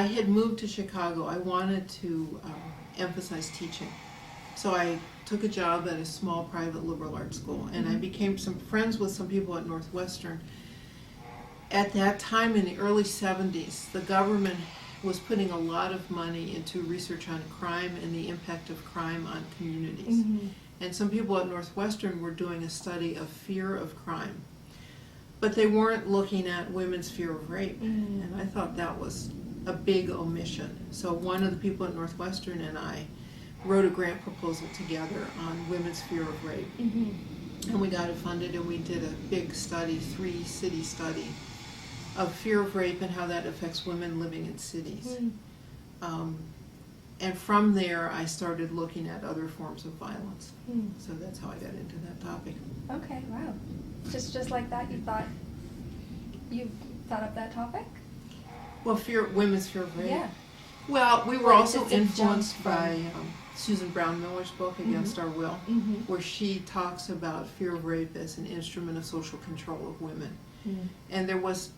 I had moved to Chicago. I wanted to emphasize teaching. So I took a job at a small private liberal arts school, and I became some friends with some people at Northwestern. At that time, in the early 70s, the government was putting a lot of money into research on crime and the impact of crime on communities. And some people at Northwestern were doing a study of fear of crime. But they weren't looking at women's fear of rape. And I thought that was a big omission. So one of the people at Northwestern and I wrote a grant proposal together on women's fear of rape. And we got it funded, and we did a big study, 3-city study, of fear of rape and how that affects women living in cities. And from there, I started looking at other forms of violence. So that's how I got into that topic. Okay, wow. Just like that, you thought up that topic? Well, women's fear of rape. Yeah. Well, we were Well, also it's a influenced jump by Susan Brown Miller's book, Against Our Will, Mm-hmm. where she talks about fear of rape as an instrument of social control of women. And there was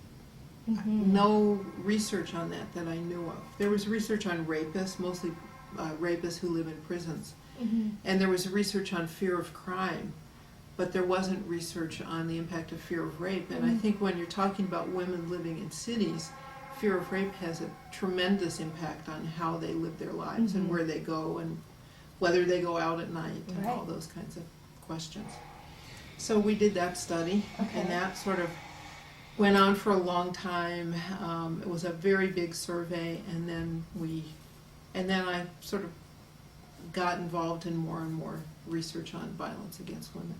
no research on that I knew of. There was research on rapists, mostly rapists who live in prisons. And there was research on fear of crime, but there wasn't research on the impact of fear of rape. And I think when you're talking about women living in cities, fear of rape has a tremendous impact on how they live their lives and where they go and whether they go out at night and all those kinds of questions. So we did that study, and that sort of went on for a long time. It was a very big survey, and then I sort of got involved in more and more research on violence against women.